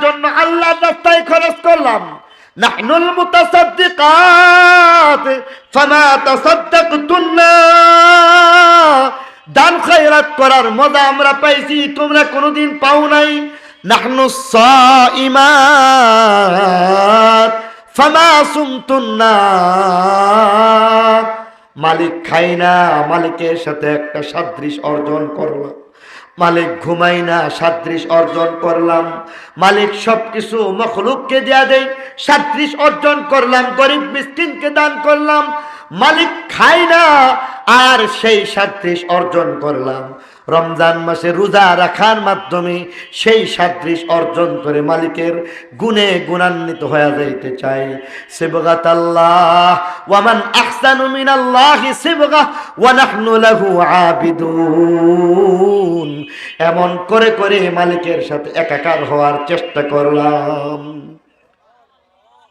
জন্য আল্লাহর রাস্তায় খরচ করলাম। নাহনুল মুতাসাদ্দিকাত ফামা তাসাদ্দাকতুন্না, দান খয়রাত করার মজা আমরা পাইছি, তোমরা কোনোদিন পাও নাই। নাহনুস সাইমাত ফামা সুমতুন্না, মালিক খাই না, মালিকের সাথে একটা সাদৃশ্য অর্জন করলাম। মালিক ঘুমাই না, সাদৃশ্য অর্জন করলাম। মালিক সবকিছু মখলুককে দেয়া দেয়, সাদৃশ্য অর্জন করলাম। গরিব মিসকিনকে দান করলাম। মালিক খাই না, আর সেই সাদৃশ্য অর্জন করলাম। রমজান মাসে রোজা রাখার মাধ্যমে সেই সাদৃশ্য অর্জন করে মালিকের গুণে গুণান্বিত হয়ে যাইতে চাই। সিবগাত আল্লাহ ওয়া মান আহসানু মিনাল্লাহি সিবগা ওয়া নাহনু লাহু আবিদুন। এমন করে করে মালিকের সাথে একাকার হওয়ার চেষ্টা করলাম।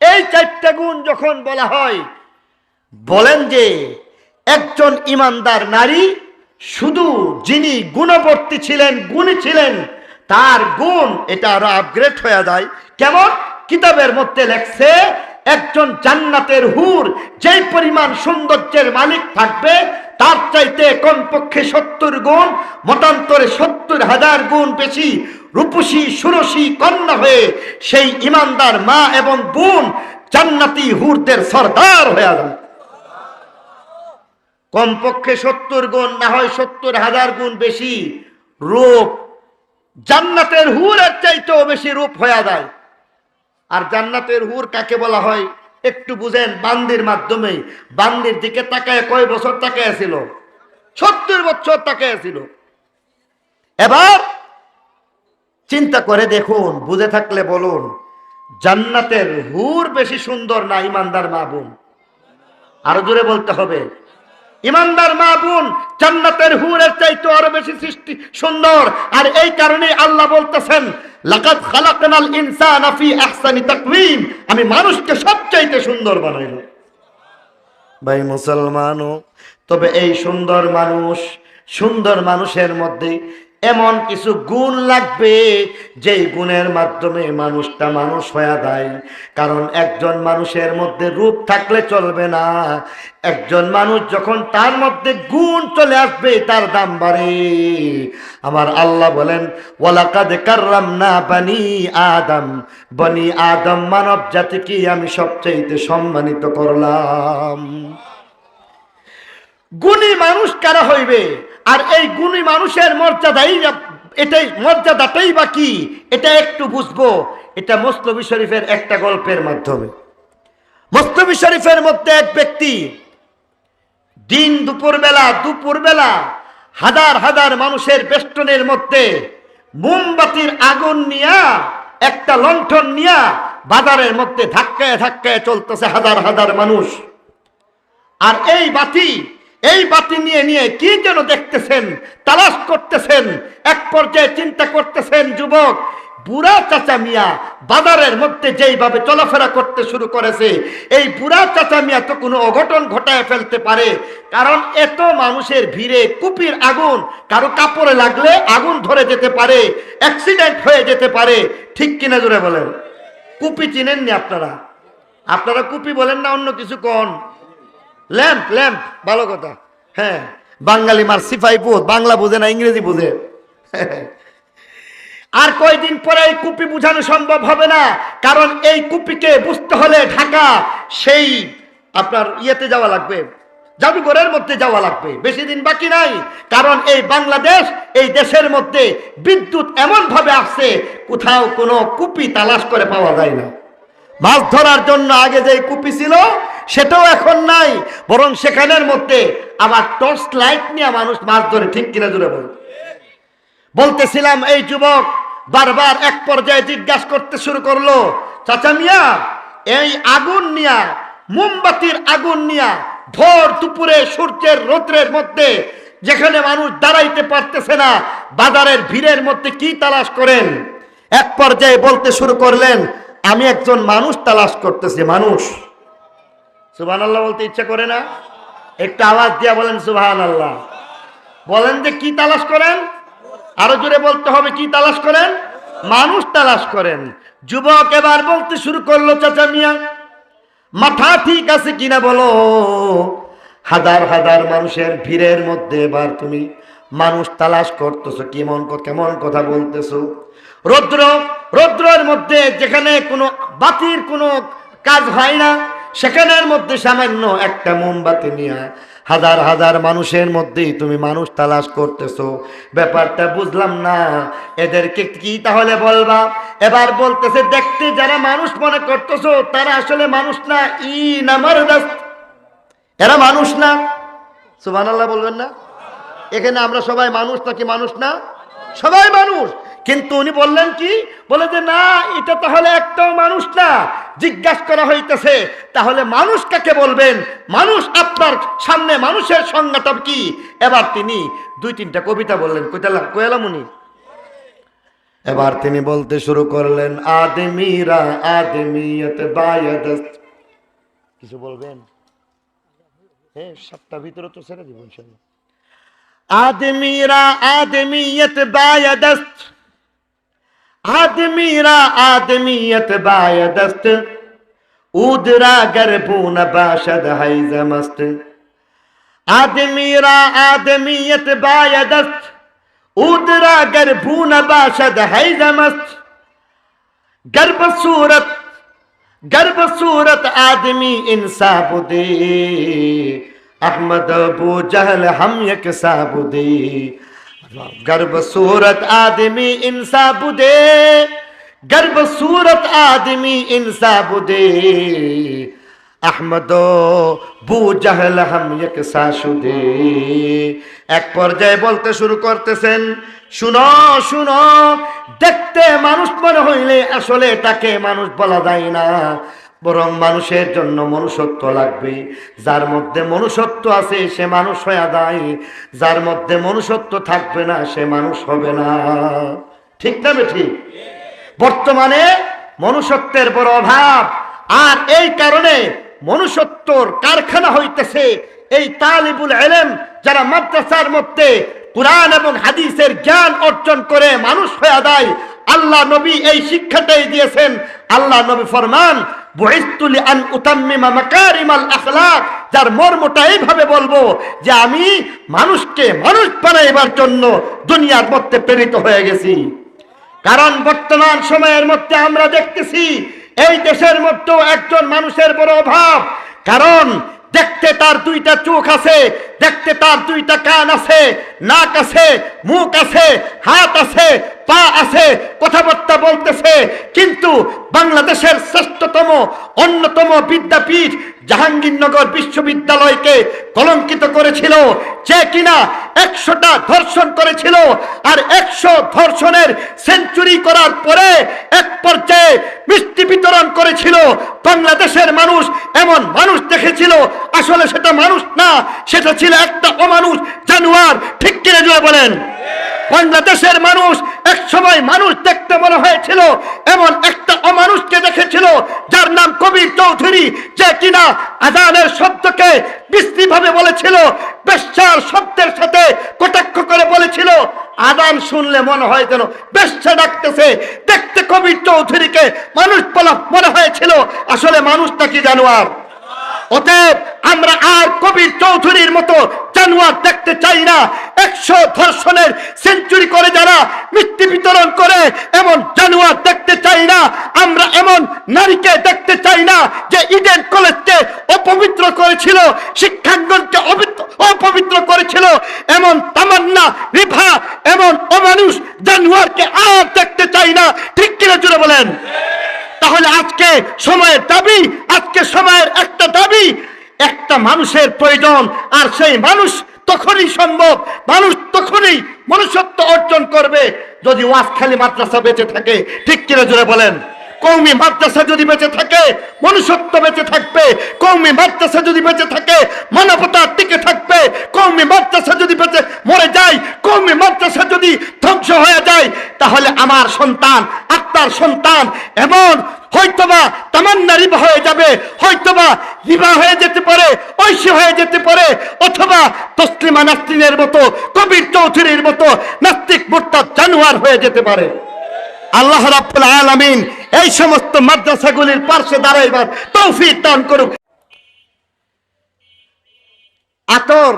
এই চারটা গুণ যখন বলা হয়, বলেন যে একজন ইমানদার নারী শুধু যিনি গুণবর্তী ছিলেন, গুণী ছিলেন, তার গুণ এটা আরো আপগ্রেড হয়ে যায়। কেমন? কিতাবের মধ্যে লেখছে একজন জান্নাতের হুর যেই পরিমাণ সৌন্দর্যের মালিক থাকবে, তার চাইতে কমপক্ষে 70 গুণ, মতান্তরে 70,000 গুণ বেশি রূপসী সুরসী কন্যা হয়ে সেই ইমানদার মা এবং বোন জান্নাতি হুরদের সরদার হয়ে যাবে। কমপক্ষে 70 গুণ, না হয় 70,000 গুণ বেশি রূপ জান্নাতের হুরের চাইতেও বেশি রূপ হয়ে যায়। আর জান্নাতের হুর কাকে বলা হয় একটু বুঝেন বান্দির মাধ্যমে। বান্দির দিকে তাকায় কয় বছর তাকায় ছিল? 70 বছর তাকায় ছিল। এবার চিন্তা করে দেখুন, বুঝে থাকলে বলুন, জান্নাতের হুর বেশি সুন্দর না ইমানদার মা বোন? আরো জোরে বলতে হবে। ইমানদার মা বোন জান্নাতের হুরের চাইতে আরো বেশি সৃষ্টি সুন্দর। আর এই কারণে আল্লাহ বলতেছেন, লাকাদ খালাকনাল ইনসানা ফি আহসানি তাকওয়িম, আমি মানুষকে সবচাইতে সুন্দর বানাইলাম। ভাই মুসলমানও, তবে এই সুন্দর মানুষের মধ্যে এমন কিছু গুণ লাগবে যেই গুণের মাধ্যমে মানুষটা মানুষ হয়ে যায়। কারণ একজন মানুষের মধ্যে রূপ থাকলে চলবে না। একজন মানুষ যখন তার মধ্যে গুণ চলে আসবে, তার দাম বাড়ে। আমার আল্লাহ বলেন, ওয়ালাকাদ কাররামনা বানি আদম, বনি আদম মানব জাতিকে আমি সবচেয়ে সম্মানিত করলাম। গুণী মানুষ কারা হইবে? আর এই গুণী মানুষের মর্যাদাটাই বা কি, এটা একটু বুঝবো। এটা মুসনবী শরীফের একটা গল্পের মাধ্যমে। মুসনবী শরীফের মধ্যে এক ব্যক্তি দিন দুপুরবেলা হাজার হাজার মানুষের বেষ্টনের মধ্যে মোমবাতির আগুন নিয়া, একটা লণ্ঠন নিয়া বাজারের মধ্যে ধাক্কায় ধাক্কায় চলতেছে হাজার হাজার মানুষ। আর এই বাতি নিয়ে কি যেন দেখতেছেন, তালাশ করতেছেন। এক পর্যায়ে চিন্তা করতেছেন, যুবক বুড়া চাচা মিয়া বাজারের মধ্যে যেইভাবে চলাফেরা করতে শুরু করেছে, এই বুড়া চাচা মিয়া তো কোনো অঘটন ঘটায় ফেলতে পারে। কারণ এত মানুষের ভিড়ে কুপির আগুন কারো কাপড়ে লাগলে আগুন ধরে যেতে পারে, অ্যাক্সিডেন্ট হয়ে যেতে পারে। ঠিক কিনা জোরে বলেন? কুপি চিনেননি আপনারা কুপি বলেন না, অন্য কিছু কোন? ল্যাম্প, ভালো কথা। হ্যাঁ, বাঙালি মার সিপাই পোত, বাংলা বোঝে না, ইংরেজি বোঝে। আর কয়দিন পরে এই কুপি বোঝানো সম্ভব হবে না। কারণ এই কুপিকে বুঝতে হলে ঢাকা সেই আপনার ইয়েতে যাওয়া লাগবে, জাদুঘরের মধ্যে যাওয়া লাগবে। বেশি দিন বাকি নাই। কারণ এই বাংলাদেশ, এই দেশের মধ্যে বিদ্যুৎ এমন ভাবে আসছে, কোথাও কোনো কুপি তালাশ করে পাওয়া যায় না। মাছ ধরার জন্য আগে যে কুপি ছিল সেটাও এখন নাই, বরং সেখানের মধ্যে আবার টর্চ লাইট নিয়ে মানুষ মাছ ধরে। ঠিক কিনা জুড়ে বলতেছিলাম, এই যুবক বারবার এক পর্যায়ে জিজ্ঞাসা করতে শুরু করলো, চাচা মিয়া এই আগুন নিয়া, মোমবাতির আগুন নিয়া ভোর দুপুরে সূর্যের রৌদ্রের মধ্যে যেখানে মানুষ দাঁড়াইতে পারতেছে না, বাজারের ভিড়ের মধ্যে কি তালাশ করেন? এক পর্যায়ে বলতে শুরু করলেন, আমি একজন মানুষ তালাশ করতেছি। মানুষ। সুবহানাল্লাহ বলতে ইচ্ছা করে না? একটু আওয়াজ দিয়া বলেন সুবহানাল্লাহ। বলেন যে কি তালাশ করেন? আরো জোরে বলতে হবে, কি তালাশ করেন? মানুষ তালাশ করেন। যুবক এবার বলতে শুরু করলো, চাচা মিয়া মাথা ঠিক আছে কিনা বলো, হাজার হাজার মানুষের ভিড়ের মধ্যে এবার তুমি মানুষ তালাশ করতেছো, কেমন কথা বলতেছো? রৌদ্রের মধ্যে যেখানে কোনো বাতির কোনো কাজ হয় না, সেখানের মধ্যে সামান্য একটা মোমবাতি নিয়ে হাজার হাজার মানুষের মধ্যেই তুমি মানুষ তালাশ করতেছো, ব্যাপারটা বুঝলাম না, এদেরকে কি তাহলে বলবা? এবার বলতেছে, দেখতে যারা মানুষ মনে করতেছো তারা আসলে মানুষ না, এরা মানুষ না। সুবহানাল্লাহ বলবেন না? এখানে আমরা সবাই মানুষ নাকি মানুষ না? সবাই মানুষ। কিন্তু উনি বললেন কি, বলে যে না, এটা তাহলে একটাও মানুষ না। জিজ্ঞাসা করা হইতেছে, তাহলে মানুষ কাকে বলবেন? মানুষ আপনার সামনে মানুষের সংজ্ঞাটা কি? এবার তিনি 2-3টা কবিতা বললেন। কইলাম উনি। এবার তিনি বলতে শুরু করলেন, আদমিরা আদমিয়ত বায়দস্ত। কিছু বলবেন? হ্যাঁ, 7টা ভিতরে তো ছেড়ে দিব ইনশাআল্লাহ। आदमीरा आदमीयत बायदस्त, आदमीरा आदमीयत बायदस्त, उदरा गर्भून बाशद हैजमस्त। आदमीरा आदमीयत बायदस्त, उदरा गर्भून बाशद हैजमस्त। गर्भ सूरत आदमी इंसाफ दे, अहमद अबू जहल हम एक साबुदे। गर्भ सूरत आदमी इंसाबुदे, गर्भ सूरत आदमी इंसाबुदे, अहमद अबू जहल हम एक साशुदे। এক পর্যায়ে বলতে শুরু করতেছেন, শুনো শুনো, দেখতে মানুষ মনে হইলে আসলে তাকে মানুষ বলা যায় না, বরং মানুষের জন্য মনুষ্যত্ব লাগবে। যার মধ্যে মনুষ্যত্ব আছে সে মানুষ হয়ে যায়, যার মধ্যে মনুষ্যত্ব থাকবে না সে মানুষ হবে না। ঠিক না ঠিক? বর্তমানে মনুষ্যত্বের বড় অভাব, আর এই কারণে মনুষ্যত্বর কারখানা হইতেছে এই তালিবুল ইলম, যারা মাদ্রাসার মধ্যে কুরআন এবং হাদিসের জ্ঞান অর্জন করে মানুষ হয়ে যায়। আল্লাহ নবী এই শিক্ষাটাই দিয়েছেন। আল্লাহ নবী ফরমান, বুইসতু লিআন উতাম্মিমা মাকারিমাল আখলাক, যার মর্মটা এইভাবে বলবো যে আমি মানুষকে মানুষ বানাইবার জন্য দুনিয়ার মধ্যে প্রেরিত হয়ে গেছি। কারণ বর্তমান সময়ের মধ্যে আমরা দেখতেছি এই দেশের মধ্যেও একজন মানুষের বড় অভাব। কারণ দেখতে তার 2টা চোখ আছে, দেখতে তার 2টা কান আছে, নাক আছে, মুখ আছে, হাত আছে, পা আছে, কথাবার্তা বলতেছে, কিন্তু বাংলাদেশের শ্রেষ্ঠতম অন্যতম বিদ্যাপীঠ জাহাঙ্গীরনগর বিশ্ববিদ্যালয়কে কলঙ্কিত করেছিল, যে কিনা 100টা ধর্ষণ করেছিল, আর 100 ধর্ষণের সেঞ্চুরি করার পরে এক পর্যায়ে মিষ্টি বিতরণ করেছিল। বাংলাদেশের মানুষ এমন মানুষ দেখেছিল, আসলে সেটা মানুষ না, সেটা ছিল একটা অমানুষ জানোয়ার। ঠিক কিনা জোরে বলেন? বাংলাদেশের মানুষ এক সময় মানুষ দেখতে মনে হয়েছিল, এমন একটা অমানুষকে দেখেছিল যার নাম কবির চৌধুরী, যে কিনা আযানের শব্দকে বিশ্রীভাবে বলেছিল, বেশ্যার শব্দের সাথে কটাক্ষ করে বলেছিল। আযান শুনলে মনে হয় যেন বেশ্যা ডাকতেছে। দেখতে কবির চৌধুরীকে মানুষ বলা মনে হয়েছিল, আসলে মানুষটা কি জানোয়ার। অতএব আমরা আর কবির চৌধুরীর মতো জানোয়ার দেখতে চাই না। 100 ধর্ষণের সেঞ্চুরি করে যারা মিষ্টি বিতরণ করে এমন জানোয়ার দেখতে চাই না। আমরা এমন নারীকে দেখতে চাই না যে ইডেন কলেজকে অপবিত্র করেছিল, শিক্ষাঙ্গনকে অপবিত্র করেছিল। এমন তামান্না, রিভা, এমন অমানুষ জানোয়ারকে আর দেখতে চাই না। ঠিক কিনা জুড়ে বলেন? তাহলে আজকে সময়ের দাবি, আজকে সময়ের একটা দাবি, একটা মানুষের প্রয়োজন, আর সেই মানুষ তখনই সম্ভব, মানুষ তখনই মনুষ্যত্ব অর্জন করবে যদি ওয়াজখালী মাদ্রাসা বেঁচে থাকে। ঠিক কিনা জোরে বলেন? কওমি মাদ্রাসা যদি বেঁচে থাকে মনুষ্যত্ব বেঁচে থাকবে, কওমি মাদ্রাসা যদি বেঁচে থাকে মানবতা টিকে থাকবে, কওমি মাদ্রাসা যদি বেঁচে মরে যায়, কওমি মাদ্রাসা যদি ধ্বংস হয়ে যায়, তাহলে আমার সন্তান, আপনার সন্তান এমন হয়তোবা তামান্না রিবা হয়ে যাবে, হয়তোবা রিবা হয়ে যেতে পারে, ঐশী হয়ে যেতে পারে, অথবা তসলিমা নাসরিনের মতো, কবির চৌধুরীর মতো নাস্তিক মুরতাদ জানোয়ার হয়ে যেতে পারে। আল্লাহ রাব্বুল আলামিন এই সমস্ত মাদ্রাসাগুলির পাশে দাঁড়াইবার তৌফিক দান করুক। আতর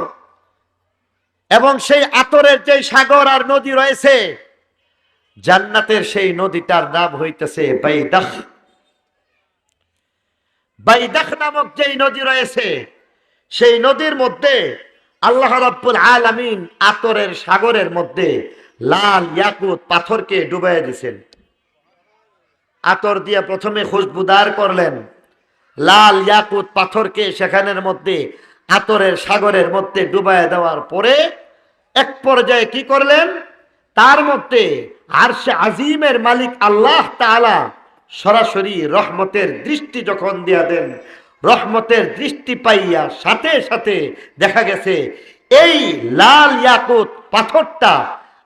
এবং সেই আতরের যে সাগর আর নদী রয়েছে, জান্নাতের সেই নদীটার নাম হইতেছে বাইদাখ। বাইদাখ নামক যেই নদী রয়েছে, সেই নদীর মধ্যে আল্লাহ রাব্বুল আলামিন আতরের সাগরের মধ্যে লাল ইয়াকুত পাথরকে ডুবাইয়া দিয়েছেন। আতর দিয়ে প্রথমে খুশবুদার করলেন, লাল ইয়াকুত পাথরকে সেখানের মধ্যে আতরের সাগরের মধ্যে ডুবাইয়া দেওয়ার পরে এক পর্যায়ে কি করলেন, তার মধ্যে আরশে আজিমের মালিক আল্লাহ তাআলা সরাসরি রহমতের দৃষ্টি যখন দিয়া দেন, রহমতের দৃষ্টি পাইয়া সাথে সাথে দেখা গেছে এই লাল ইয়াকুত পাথরটা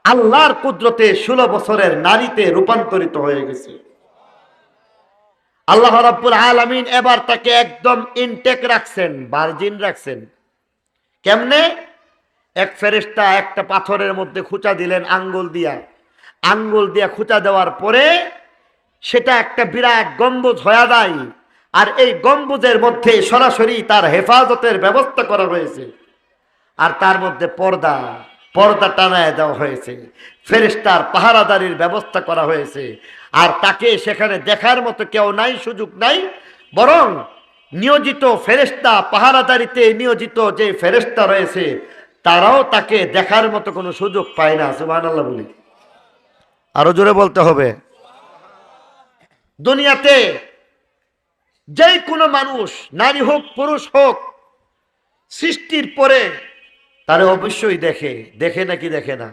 আল্লাহর কুদরতে 16 বছরের নারীতে রূপান্তরিত হয়ে গেছে। আল্লাহ রাব্বুল আলামিন এবার তাকে একদম ইনটেক রাখছেন, ভার্জিন রাখছেন। কেমনে? এক ফেরেশতা একটা পাথরের মধ্যে খুঁচা দিলেন আঙ্গুল দিয়া খুঁচা দেওয়ার পরে সেটা একটা বিরাট গম্বুজ হয়ে যায়। আর এই গম্বুজের মধ্যে সরাসরি তার হেফাজতের ব্যবস্থা করা হয়েছে, আর তার মধ্যে পর্দা টানায় দেওয়া হয়েছে, ফেরেশতার পাহারাদারির ব্যবস্থা করা হয়েছে। আর তাকে সেখানে দেখার মতো কেউ নাই, সুযোগ নাই, বরং নিয়োজিত ফেরেশতা, পাহারাদারিতে নিয়োজিত যে ফেরেশতা রয়েছে তারাও তাকে দেখার মতো কোনো সুযোগ পায় না। সুবহানাল্লাহ বলি, আরো জোরে বলতে হবে। দুনিয়াতে যে কোনো মানুষ, নারী হোক পুরুষ হোক, সৃষ্টির পরে তারে অবশ্যই দেখে নাকি দেখে না?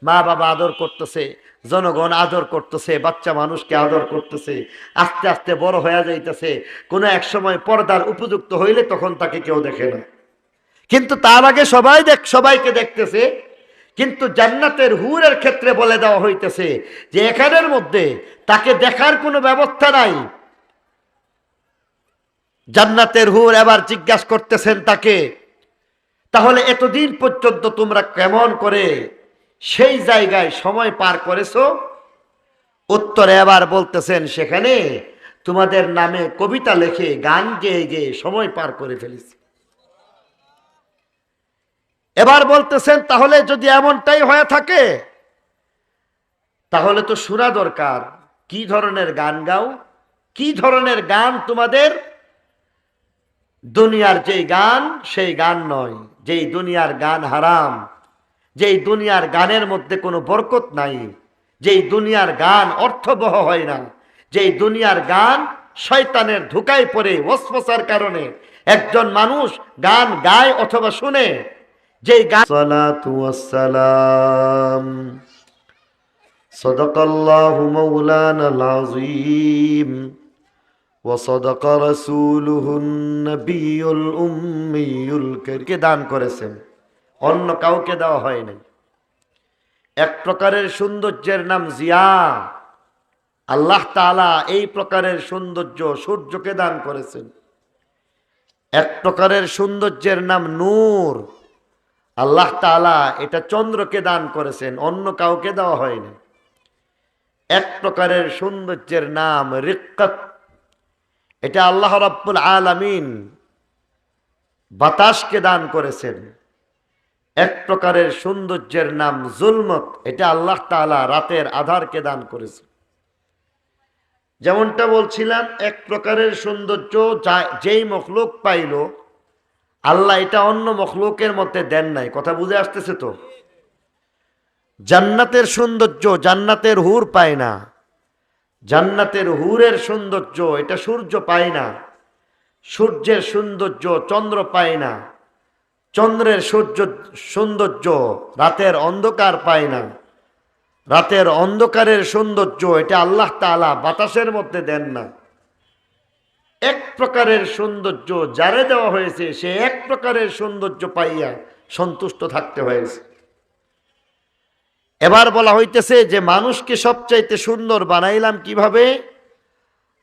মা বাবা আদর করতেছে, জনগণ আদর করতেছে, বাচ্চা মানুষকে আদর করতেছে, আস্তে আস্তে বড় হয়ে যাইতেছে। কোনো এক সময় পর্দার উপযুক্ত হইলে তখন তাকে কেউ দেখে না, কিন্তু তার আগে সবাইকে দেখতেছে। কিন্তু জান্নাতের হুরের ক্ষেত্রে বলে দেওয়া হইতেছে যে এখানের মধ্যে তাকে দেখার কোনো ব্যবস্থা নাই। জান্নাতের হুর এবার জিজ্ঞাসা করতেছেন তাকে, তাহলে এতদিন পর্যন্ত তোমরা কেমন করে সেই জায়গায় সময় পার করেছো? উত্তরে এবার বলতেছেন, সেখানে তোমাদের নামে কবিতা লিখে গান গেয়ে গেয়ে সময় পার করে ফেলেছি। এবার বলতেছেন, তাহলে যদি এমনটাই হয়ে থাকে তাহলে তো শোনা দরকার, কি ধরনের গান গাও, কি ধরনের গান তোমাদের? দুনিয়ার যেই গান সেই গান নয়, যেই দুনিয়ার গান হারাম, যেই দুনিয়ার গানের মধ্যে কোনো বরকত নাই, যেই দুনিয়ার গান অর্থবহ হয় না, যেই দুনিয়ার গান শয়তানের ধোঁকায় পড়ে ওয়াসওয়াসার কারণে একজন মানুষ গান গায় অথবা শুনে, যেই গান। সালাতু ওয়াসসালাম সাদাকাল্লাহু মাওলানাল আযীম ওয়া সাদাকা রাসূলুহুন নবিয়্যুল উম্মিয়্যুল কারীম দান করেছেন, অন্য কাউকে দেওয়া হয় নাই। এক প্রকারের সৌন্দর্যের নাম জিয়া। আল্লাহ তাআলা এই প্রকারের সৌন্দর্য সূর্যকে দান করেছেন। এক প্রকারের সৌন্দর্যের নাম নূর। আল্লাহ তাআলা এটা চন্দ্রকে দান করেছেন, অন্য কাউকে দেওয়া হয়নি। এক প্রকারের সৌন্দর্যের নাম রিক্কাত। এটা আল্লাহ রাব্বুল আলামিন বাতাসকে দান করেছেন। এক প্রকারের সৌন্দর্যের নাম জুলমত। এটা আল্লাহ তাআলা রাতের আধারকে দান করেছেন। যেমনটা বলছিলাম, এক প্রকারের সৌন্দর্য যেই মখলুক পাইল, আল্লাহ এটা অন্য মখলুকের মধ্যে দেন নাই। কথা বুঝে আসতেছে তো? জান্নাতের সৌন্দর্য জান্নাতের হুর পায় না। জান্নাতের হুরের সৌন্দর্য এটা সূর্য পায় না। সূর্যের সৌন্দর্য চন্দ্র পায় না। চন্দ্রের সৌন্দর্য রাতের অন্ধকার পায় না। রাতের অন্ধকারের সৌন্দর্য এটা আল্লাহ তাআলা বাতাসের মধ্যে দেন না। এক প্রকারের সৌন্দর্য যারে দেওয়া হয়েছে সে এক প্রকারের সৌন্দর্য পাইয়া সন্তুষ্ট থাকতে হয়েছে। এবার বলা হইতেছে যে মানুষকে সবচাইতে সুন্দর বানাইলাম কিভাবে?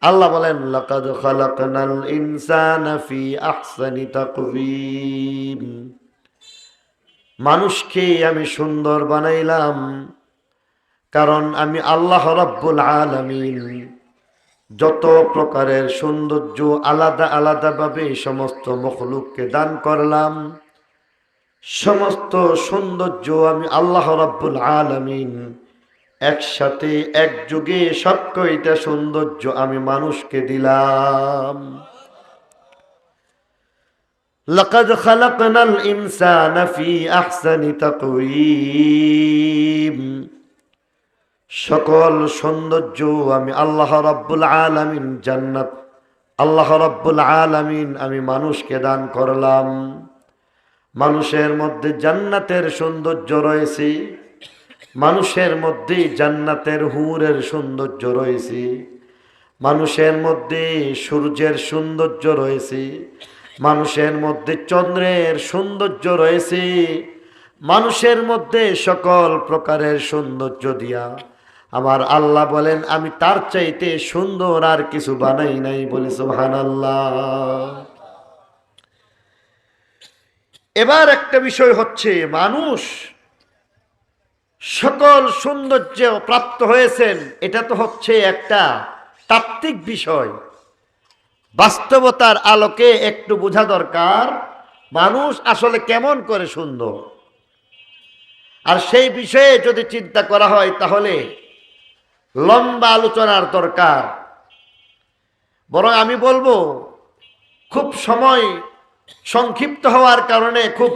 আল্লাহ বলেন, লাকাদ খালাকনাল ইনসানা ফি আহসানি তাকওয়িম। মানুষকে আমি সুন্দর বানাইলাম কারণ আমি আল্লাহ রাব্বুল আলামিন যত প্রকারের সৌন্দর্য আলাদা আলাদা ভাবে সমস্ত মখলুককে দান করলাম, সমস্ত সৌন্দর্য আমি আল্লাহ রাব্বুল আলামিন একসাথে একযোগে সব কয়টা সৌন্দর্য আমি মানুষকে দিলাম। লাকাদ খালাকনাল ইনসানা ফি আহসানি তাকওয়িম। সকল সৌন্দর্য আমি আল্লাহ রাব্বুল আলামিন জান্নাত আল্লাহ রাব্বুল আলামিন আমি মানুষকে দান করলাম। মানুষের মধ্যে জান্নাতের সৌন্দর্য রয়েছে, মানুষের মধ্যে জান্নাতের হুরের সৌন্দর্য রয়েছে, মানুষের মধ্যে সূর্যের সৌন্দর্য রয়েছে, মানুষের মধ্যে চন্দ্রের সৌন্দর্য রয়েছে, মানুষের মধ্যে সকল প্রকারের সৌন্দর্য দিয়া আমার আল্লাহ বলেন আমি তার চাইতে সুন্দর আর কিছু বানাই নাই। বলি সুবহানাল্লাহ। এবার একটা বিষয় হচ্ছে, মানুষ সকল সৌন্দর্য প্রাপ্ত হয়েছেন, এটা তো হচ্ছে একটা তাত্ত্বিক বিষয়। বাস্তবতার আলোকে একটু বোঝা দরকার মানুষ আসলে কেমন করে সুন্দর। আর সেই বিষয়ে যদি চিন্তা করা হয় তাহলে লম্বা আলোচনার দরকার। বরং আমি বলবো খুব সময় সংক্ষিপ্ত হওয়ার কারণে খুব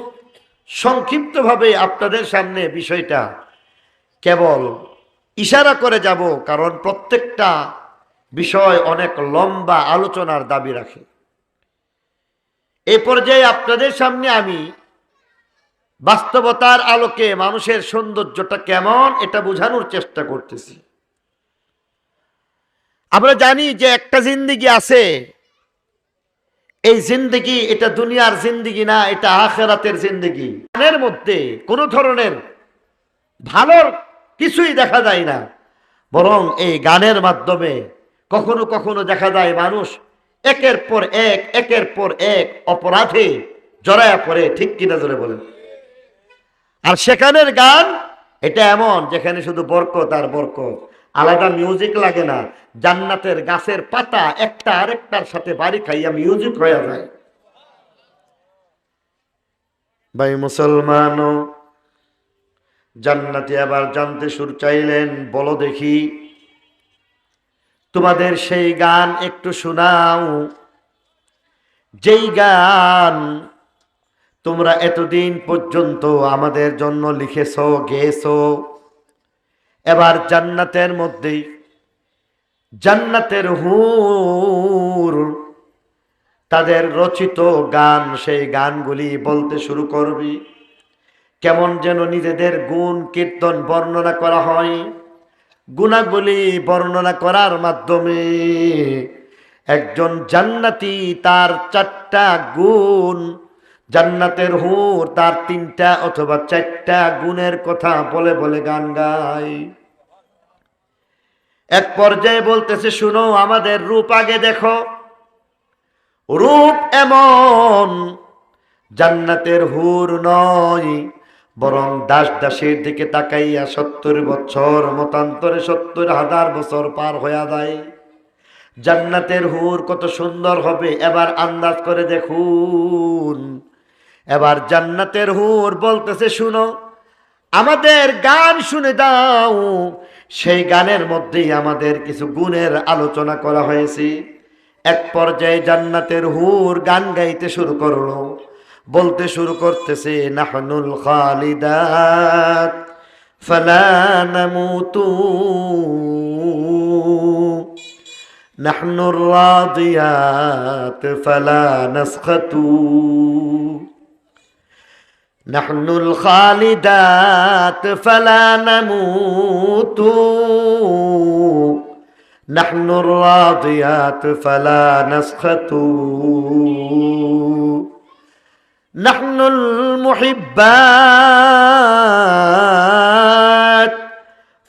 সংক্ষিপ্তভাবে আপনাদের সামনে বিষয়টা কেবল ইশারা করে যাব, কারণ প্রত্যেকটা বিষয় অনেক লম্বা আলোচনার দাবি রাখে। এই পর্যায়ে আপনাদের সামনে আমি বাস্তবতার আলোকে মানুষের সৌন্দর্যটা কেমন এটা বোঝানোর চেষ্টা করতেছি। আমরা জানি যে একটা জিন্দেগি আছে, এই জিন্দেগি এটা দুনিয়ার জিন্দেগি না, এটা আখিরাতের জিন্দেগি। গানের মধ্যে কোনো ধরনের ভালো কিছুই দেখা যায় না, বরং এই গানের মাধ্যমে কখনো কখনো দেখা যায় মানুষ একের পর এক অপরাধে জড়ায়া পড়ে। ঠিক কিনা জোরে বলেন? আর সেখানের গান এটা এমন যেখানে শুধু বরকত আর বরকত, আলাদা মিউজিক লাগে না। জান্নাতের গাছের পাতা একটা আরেকটার সাথে বাড়ি খাইয়া মিউজিক হয়ে যায়। ভাই মুসলমানও, জান্নাতি আবার জানতে সুর চাইলেন, বলো দেখি তোমাদের সেই গান একটু শোনাও, যেই গান তোমরা এতদিন পর্যন্ত আমাদের জন্য লিখেছো গেয়েছো। এবার জান্নাতের মধ্যে জান্নাতের হুর তাদের রচিত গান, সেই গানগুলি বলতে শুরু করবি। কেমন যেন নিজেদের গুণ কীর্তন বর্ণনা করা হয়। গুণাগুলি বর্ণনা করার মাধ্যমে একজন জান্নাতি তার 4টা গুণ, জান্নাতের হুর তার 3টা অথবা 4টা গুণের কথা বলে বলে গান গায়। এক পর্যায়ে বলতেছে, শুনো আমাদের রূপ আগে দেখো। রূপ এমন জান্নাতের হুর নয়, বরং দাস দাসীর দিকে তাকাইয়া 70 বছর মতান্তরে 70,000 বছর পার হয়ে যায়। জান্নাতের হুর কত সুন্দর হবে এবার আন্দাজ করে দেখুন। এবার জান্নাতের হুর বলতেছে, শুনো আমাদের গান শুনে দাও। সেই গানের মধ্যেই আমাদের কিছু গুণের আলোচনা করা হয়েছে। এক পর্যায়ে জান্নাতের হুর গান গাইতে শুরু করলো, বলতে শুরু করতেছে, নাহনুল খালিদাত ফালা নামুতু নাহনুর রাদিয়াত ফালা নাসখাতু নাহনুল খালিদাত ফালা নামুতু নাহনুর রাদিয়াত ফালা নাসখাতু নাহনুল মুহিব্বাত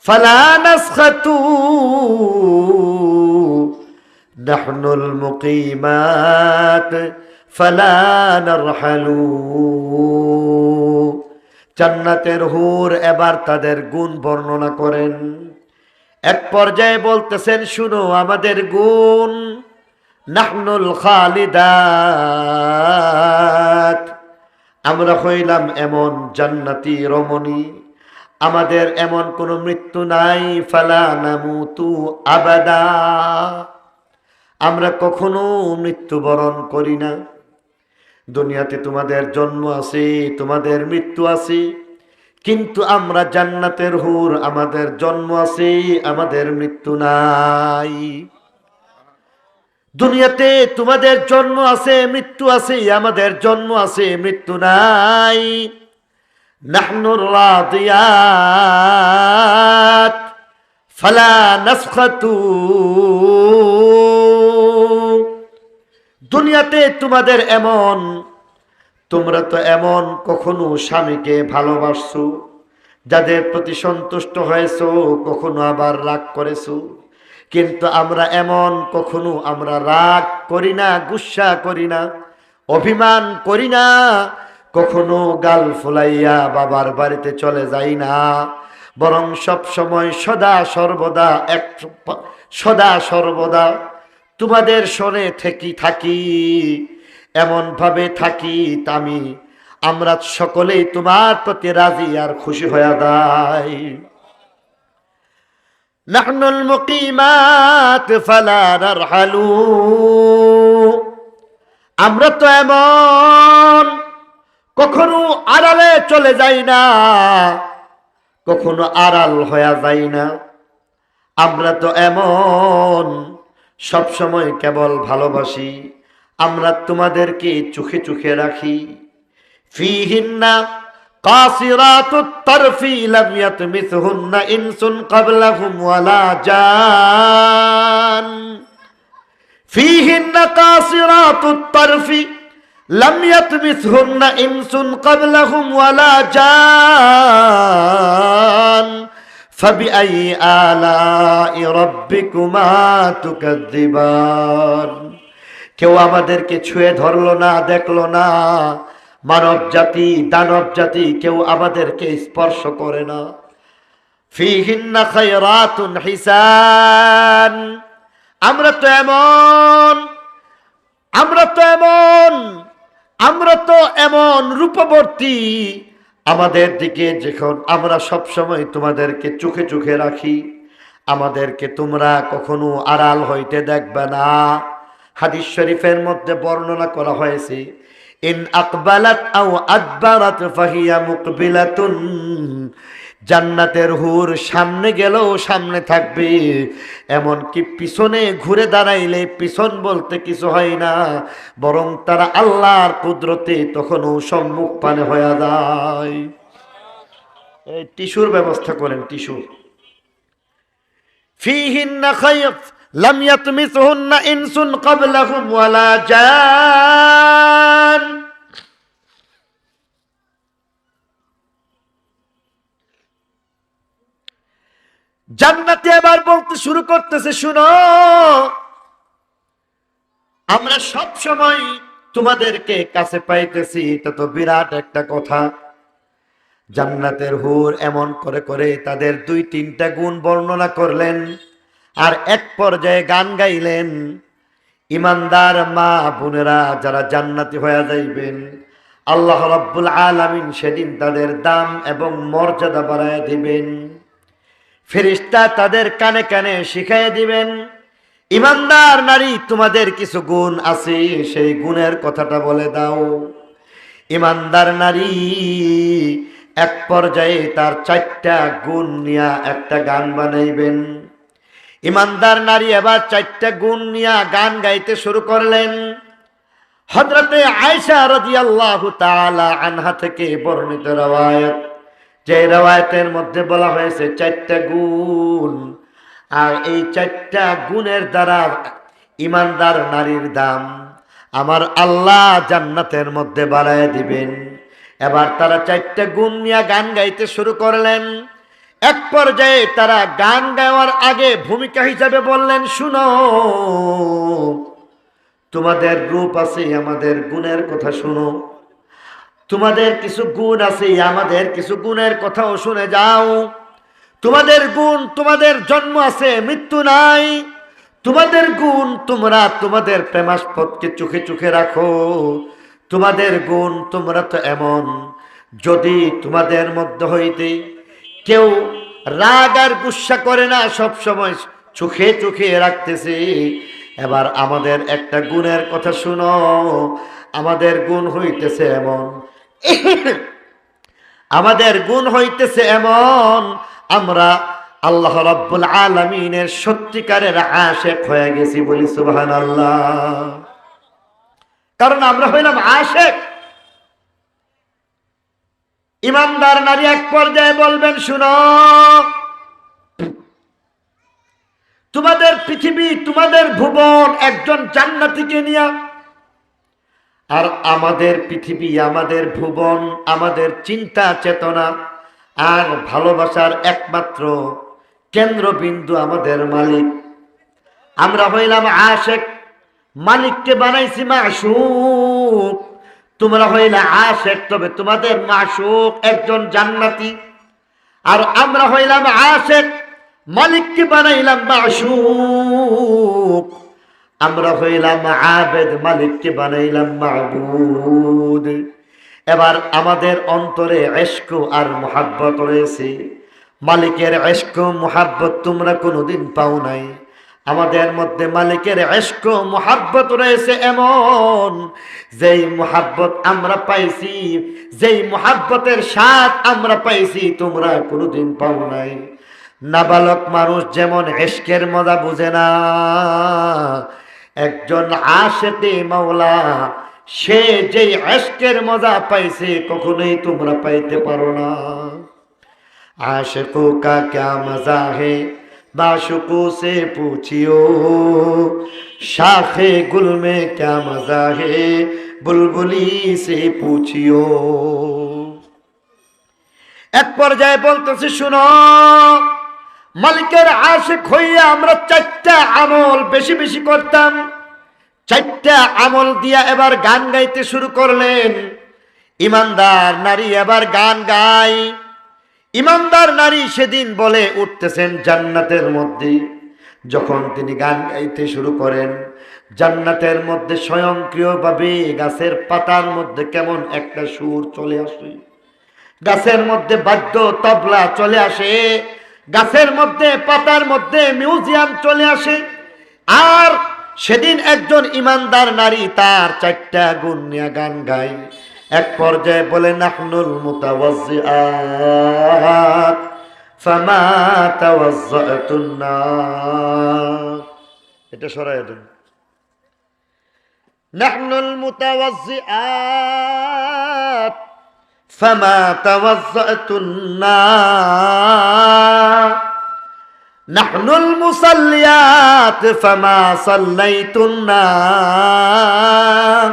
ফালা নাসখাতু নাহনুল মুকিমাত ফালা নারহালু। জান্নাতের হুর এবার তাদের গুণ বর্ণনা করেন। এক পর্যায়ে বলতেছেন, শুনো আমাদের গুণ, নাহনুল খালিদাত, আমরা হইলাম এমন জান্নাতি রমণী, আমাদের এমন কোনো মৃত্যু নাই, ফালা নামুতু আবাদা, আমরা কখনো মৃত্যুবরণ করি না। দুনিয়াতে তোমাদের জন্ম আছে, তোমাদের মৃত্যু আছে, কিন্তু আমরা জান্নাতের হুর, আমাদের জন্ম আছে, আমাদের মৃত্যু নাই। দুনিয়াতে তোমাদের জন্ম আছে, মৃত্যু আছে, আমাদের জন্ম আছে, মৃত্যু নাই। নাহনুর রাদিয়াত ফালা নাসখাতু, দুনিয়াতে তোমাদের এমন, তোমরা তো এমন কখনো স্বামীকে ভালোবাসছো, যাদের প্রতি সন্তুষ্ট হয়েছো, কখনো আবার রাগ করেছো, কিন্তু আমরা এমন কখনো আমরা রাগ করি না, গুসা করি না, অভিমান করি না, কখনো গাল ফুলাইয়া বাবার বাড়িতে চলে যাই না, বরং সব সময় সদা সর্বদা তোমাদের শোনে থাকি, এমন ভাবে থাকি আমরা সকলেই তোমার প্রতি রাজি আর খুশি হয়ে যাই। নাহনুল মুকিমাত ফালা নারহালু, আমরা তো এমন কখনো আড়ালে চলে যাই না, কখনো আড়াল হয়ে যাই না, আমরা তো এমন সব সময় কেবল ভালোবাসি, আমরা তোমাদেরকে চোখে চোখে রাখি। ফিহিন্না কাসিরাতুত তারফি লাম ইয়াতমিসহুন্না ইনসুন ক্বাবলাহুম ওয়ালা জান, ফিহিন্না কাসিরাতুত তারফি লাম ইয়াতমিসহুন্না ইনসুন ক্বাবলাহুম ওয়ালা জান, ফাবিআইয়ি আলাই রাব্বিকুমা তুকাযযিবান। কেউ আমাদেরকে ছুঁয়ে ধরলো না, দেখলো না, মানব জাতি দানব জাতি কেউ আমাদেরকে স্পর্শ করে না। ফিহিন্না খায়রাতুন হিসান, আমরা তো এমন, আমরা তো এমন, আমরা তো এমন রূপবর্তী, আমাদের দিকে যখন আমরা সব সময় তোমাদেরকে চোখে চোখে রাখি, আমাদেরকে তোমরা কখনো আড়াল হইতে দেখবে না। হাদিস শরীফের মধ্যে বর্ণনা করা হয়েছে, ইন আকবালাত আও আদবারাত ফাহিয়া মুকবিলাতুন, জান্নাতের হুর সামনে গেলেও সামনে থাকবে, এমন কি পিছনে ঘুরে দাঁড়াইলে পিছন বলতে কিছু হয় না, বরং তারা আল্লাহর কুদরতে তখনও সম্মুখ পানে হয়ে যায়। এই টিস্যুর ব্যবস্থা করেন, টিস্যু। ফিহিন্না খায়ফ লাম ইয়াতমিসহুন্না ইনসুন ক্বাবলাহুম ওয়ালা জান, জান্নাতে এবার বলতে শুরু করতেছে, শুনো আমরা সব সময় তোমাদেরকে কাছে পাইতেছি, এটা তো বিরাট একটা কথা। জান্নাতের হুর এমন করে করে তাদের 2-3টা গুণ বর্ণনা করলেন, আর এক পর্যায়ে গান গাইলেন। ইমানদার মা বোনেরা যারা জান্নাতি হয়ে যাইবেন, আল্লাহ রাব্বুল আলামিন সেদিন তাদের দাম এবং মর্যাদা বাড়ায় দিবেন। ফেরেশতা তাদের কানে কানে শিখাইয়া দিবেন, ইমানদার নারী তোমাদের কিছু গুণ আছে, সেই গুণের কথাটা বলে দাও। ইমানদার নারী এক পর্যায়ে তার 4টা গুণ নিয়ে একটা গান বানাইবেন। ইমানদার নারী এবার 4টা গুণ নিয়ে গান গাইতে শুরু করলেন। হযরতে আয়েশা রাদিয়াল্লাহু তাআলা আনহা থেকে বর্ণিত রওয়ায়াত, যে রওয়ায়াতের মধ্যে বলা হয়েছে 4টা গুণ, আর এই 4টা গুণের দ্বারা ইমানদার নারীর দাম আমার আল্লাহ জান্নাতের মধ্যে বাড়ায় দিবেন। এবার তারা 4টা গুণ নিয়ে গান গাইতে শুরু করলেন। এক পর্যায়ে তারা গান গাওয়ার আগে ভূমিকা হিসাবে বললেন, শুনো তোমাদের রূপ আছে, আমাদের গুণের কথা শুনো, তোমাদের কিছু গুণ আছে, আমাদের কিছু গুণের কথাও শুনে যাও। তোমাদের গুণ, তোমাদের জন্ম আছে, মৃত্যু নাই। তোমাদের গুণ, তোমরা তোমাদের প্রেমাস্পদকে চোখে চোখে রাখো। তোমাদের গুণ, তোমরা তো এমন, যদি তোমাদের মধ্যে হইতে কেউ রাগ আর গুসা করে না, সব সময় চোখে চোখে রাখতেছে। এবার আমাদের একটা গুণের কথা শুনো। আমাদের গুণ হইতেছে এমন, আমাদের গুণ হইতেছে এমন, আমরা আল্লাহ রাব্বুল আলামিনের সত্যিকারের আশিক হয়ে গেছি, বলি সুবহানাল্লাহ। কারণ আমরা হইলাম আশিক। ইমানদার নারী এক পর্যায়ে বলবেন, শুনো, তোমাদের পৃথিবী, তোমাদের ভুবন একজন জান্নাতীকে নিয়া, আর আমাদের পৃথিবী, আমাদের ভুবন, আমাদের চিন্তা চেতনা আর ভালোবাসার একমাত্র কেন্দ্রবিন্দু আমাদের মালিক। আমরা হইলাম আশিক, মালিককে বানাইছি মাশউক। তোমরা হইলা আশিক, তবে তোমাদের মাশউক একজন জান্নাতি। আর আমরা হইলাম আশিক, মালিককে বানাইলাম মাশউক। আমরা হইলাম আবেদ, মালিককে বানাইলাম মাবুদ। এবার আমাদের অন্তরে ইশক আর মুহাব্বত রয়েছে। মালিকের ইশক মুহাব্বত তোমরা কোনোদিন পাও নাই। আমাদের মধ্যে মালিকের ইশক মুহাব্বত রয়েছে এমন, যেই মুহাব্বত আমরা পাইছি, যেই মুহাব্বতের স্বাদ আমরা পাইছি, তোমরা কোনোদিন পাও নাই। নাবালক মানুষ যেমন ইশকের মজা বুঝে না, একজন আশিকে মাওলা সে যেই ইশকের মজা পাইছে কখনোই তোমরা পাইতে পারো না। आशिकों का क्या मजा है माशुकों से पूछियो, शाखे गुल में क्या मजा है बुलबुली से पूछियो। এক পর্যায়ে বলতেছি, শুনো, মালিকের আশিক হইয়া আমরা চারটা আমল বেশি বেশি করতাম। চারটা আমল দিয়া এবার গান গাইতে শুরু করলেন। ইমানদার নারী এবার গান গায়। ইমানদার নারী সেদিন বলে উঠতেছেন জান্নাতের মধ্যে। যখন তিনি গান গাইতে শুরু করেন, জান্নাতের মধ্যে স্বয়ংক্রিয়ভাবে গাছের পাতার মধ্যে কেমন একটা সুর চলে আসে, গাছের মধ্যে বাদ্য তবলা চলে আসে, গাছের মধ্যে পাতার মধ্যে মিউজিয়াম চলে আসে। আর সেদিন একজন ইমানদার নারী তার চারটা গুণ নিয়ে গান গায়। এক পর্যায়ে বলে, নাহনুল মুতাওয়াজ্জিআত ফামা তাওয়াজ্জাতুন নার। এটা সরায় দেন। নাহনুল মুতাওয়াজ্জিআত ফামা তাওয়াজ্জাতুন নার, নাহনুল মুসাল্লিয়াত ফামা সাল্লাইতুন নার,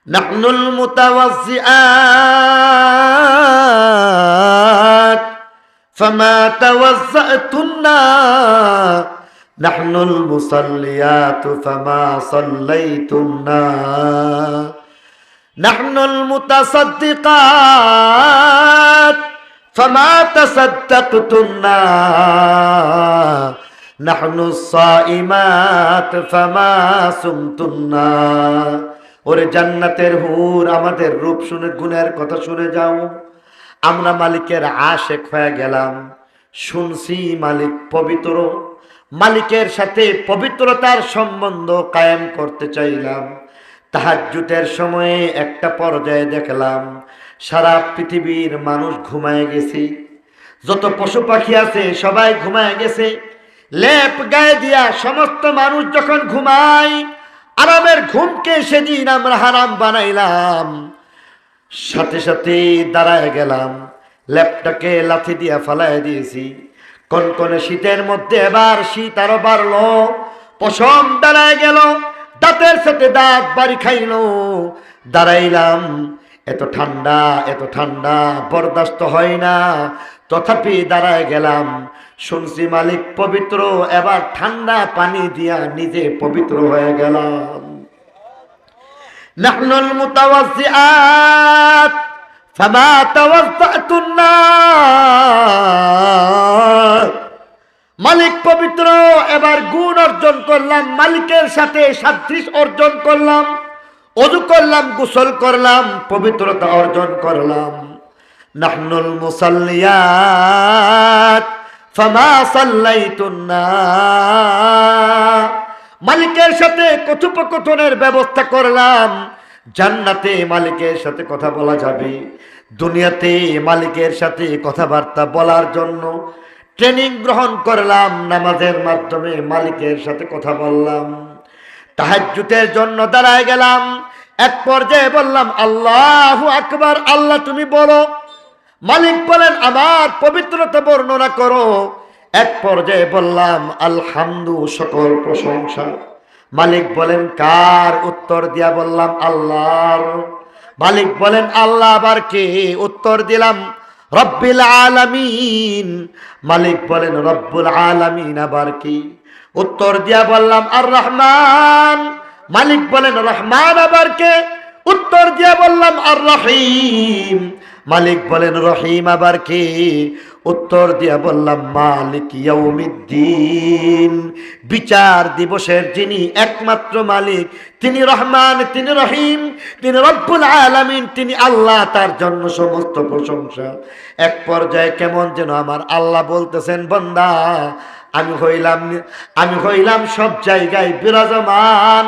নাহনুল মুতাওয়াজ্জিআত ফামা তাওয়াজ্জাতুন নার, নাহনুল মুসাল্লিয়াত ফামা সাল্লাইতুন নার, নাহনুল মুতাসাদ্দিকাত ফামা তাসাদ্দাকতুন নার, নাহনুস সাইমাত ফামা সুমতুন নার। ওরে জান্নাতের হুর, আমাদের রূপ শুনে, গুণের কথা শুনে যাও। আমরা মালিকের আশিক হয়ে গেলাম। শুনছি মালিক পবিত্র, মালিকের সাথে পবিত্রতার সম্বন্ধ কায়েম করতে চাইলাম। তাহাজ্জুদের সময়ে একটা পর্যায়ে দেখলাম সারা পৃথিবীর মানুষ ঘুমায় গেছে, যত পশু পাখি আছে সবাই ঘুমায় গেছে। লেপ গায়ে দিয়া সমস্ত মানুষ যখন ঘুমায়, আরামের ঘুমকে সেদিন আমরা হারাম বানাইলাম। সাথে সাথে দাঁড়ায় গেলাম, লেপটাকে লাথি দিয়া ফালাই দিয়েছি। কনকনে শীতের মধ্যে এবার শীত আরো বাড়লো, পশম দাঁড়ায় গেল, দাঁতের সাথে দাঁত বাড়ি খাইল। দাঁড়াইলাম, এত ঠান্ডা, এত ঠান্ডা বরদাস্ত হয় না, তথাপি দাঁড়ায় গেলাম। শুনছি মালিক পবিত্র, এবার ঠান্ডা পানি দিয়া নিজে পবিত্র হয়ে গেলাম। নাহনুল মুতাওয়াজ্জিআত ফামা তাওয়াজ্জাতুন নার, মালিক পবিত্র, এবার গুণ অর্জন করলাম, মালিকের সাথে সাদৃশ্য অর্জন করলাম, ওযু করলাম, গোসল করলাম, পবিত্রতা অর্জন করলাম। নাহনুল মুসাল্লিয়াত ফামা সাল্লাইতুন নার, মালিকের সাথে কথোপকথনের ব্যবস্থা করলাম। জান্নাতে মালিকের সাথে কথা বলা যাবে, দুনিয়াতে মালিকের সাথে কথাবার্তা বলার জন্য ট্রেনিং গ্রহণ করলাম, নামাজের মাধ্যমে মালিকের সাথে কথা বললাম। তাহাজ্জুদের জন্য দাঁড়ায় গেলাম, এক পর্যায়ে বললাম আল্লাহু আকবার, আল্লাহ তুমি বলো। মালিক বলেন আমার পবিত্রতা বর্ণনা করো। এক পর্যায়ে বললাম আলহামদু, সকল প্রশংসা। মালিক বলেন কার? উত্তর দিয়া বললাম আল্লাহর। মালিক বলেন আল্লাহ আবার কে? উত্তর দিলাম রব্বিল আলামিন। মালিক বলেন রব্বুল আলামিন আবার কি? উত্তর দিয়া বললাম আর রহমান। মালিক বলেন রহমান আবার কে? উত্তর দিয়া বললাম আর রহিম। মালিক বলেন রহিম আবার কে? উত্তর দিয়া বললাম মালিক ইয়াউমিদ্দিন, বিচার দিবসের যিনি একমাত্র মালিক, তিনি রহমান, তিনি রহিম, তিনি রব্বুল আলামিন, তিনি আল্লাহ, তার জন্য সমস্ত প্রশংসা। এক পর্যায়ে কেমন যেন আমার আল্লাহ বলতেছেন বান্দা আমি হইলাম সব জায়গায় বিরাজমান,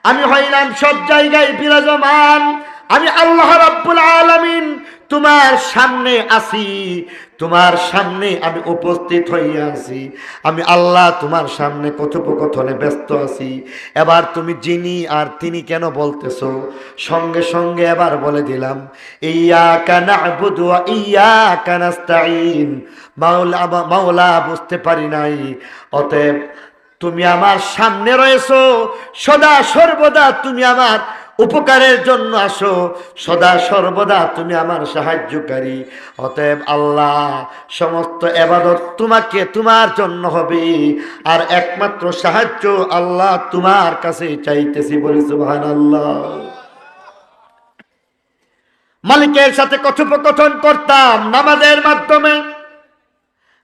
আমি হইলাম সব জায়গায় বিরাজমান, আমি আল্লাহ রাব্বুল আলামিন তোমার সামনে আছি, তোমার সামনে আমি উপস্থিত হইয়া আছি, আমি আল্লাহ তোমার সামনে কথোপকথনে ব্যস্ত আছি। এবার তুমি যিনি আর তিনি কেন বলতেছো? সঙ্গে সঙ্গে এবার বলে দিলাম ইয়্যাকা না'বুদু ওয়া ইয়্যাকা নাস্তাঈন। মাওলা বুঝতে পারি নাই, অতএব তুমি আমার সামনে রয়েছো, সদা সর্বদা তুমি আমার উপকারের জন্য আসো, সদা সর্বদা তুমি আমার সাহায্যকারী। অতএব আল্লাহ সমস্ত ইবাদত তোমাকে, তোমার জন্য হবে, আর একমাত্র সাহায্য আল্লাহ তোমার কাছে চাইতেছি। বলি সুবহানাল্লাহ। মালিকের সাথে কথোপকথন করতাম নামাজের মাধ্যমে।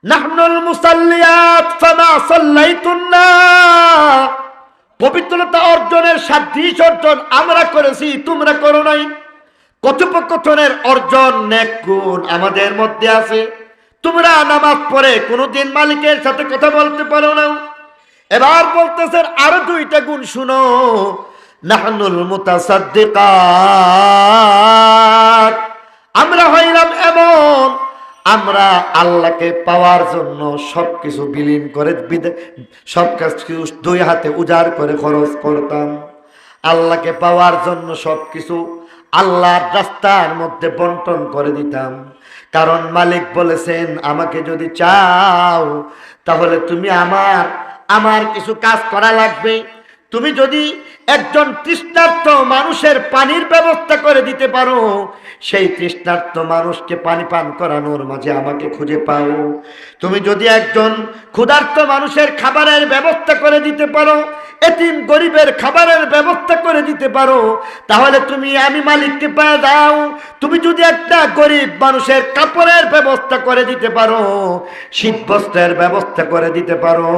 নাহনুল মুসাল্লিয়াত ফামা সাল্লাইতুন নার, পবিত্রতা অর্জনের সাদৃশ্য অর্জন আমরা করেছি, তোমরা করো নাই। কথোপকথনের অর্জন, নেক গুণ আমাদের মধ্যে আছে। তোমরা নামাজ পড়ে কোনোদিন মালিকের সাথে কথা বলতে পারো না। এবার বলতেছেন আরো দুইটা গুণ শুনো। নাহনুল মুতাসাদ্দিকাত, আমরা হইলাম এমন, আমরা আল্লাহকে পাওয়ার জন্য সবকিছু বিলীন করে, সবকিছু দুই হাতে উজাড় করে খরচ করতাম। আল্লাহকে পাওয়ার জন্য সবকিছু আল্লাহর রাস্তার মধ্যে বন্টন করে দিতাম। কারণ মালিক বলেছেন আমাকে যদি চাও তাহলে তুমি আমার কিছু কাজ করা লাগবে। তুমি যদি একজন তৃষ্ণার্ত মানুষের পানির ব্যবস্থা করে দিতে পারো, সেই তৃষ্ণার্ত মানুষকে পানি পান করানোর মাঝে আমাকে খুঁজে পাও। তুমি যদি একজন ক্ষুধার্ত মানুষের খাবারের ব্যবস্থা করে দিতে পারো, এতিম গরিবের খাবারের ব্যবস্থা করে দিতে পারো, তাহলে আমি মালিককে পেয়ে দাও। তুমি যদি একটা গরিব মানুষের কাপড়ের ব্যবস্থা করে দিতে পারো, শীত বস্ত্রের ব্যবস্থা করে দিতে পারো,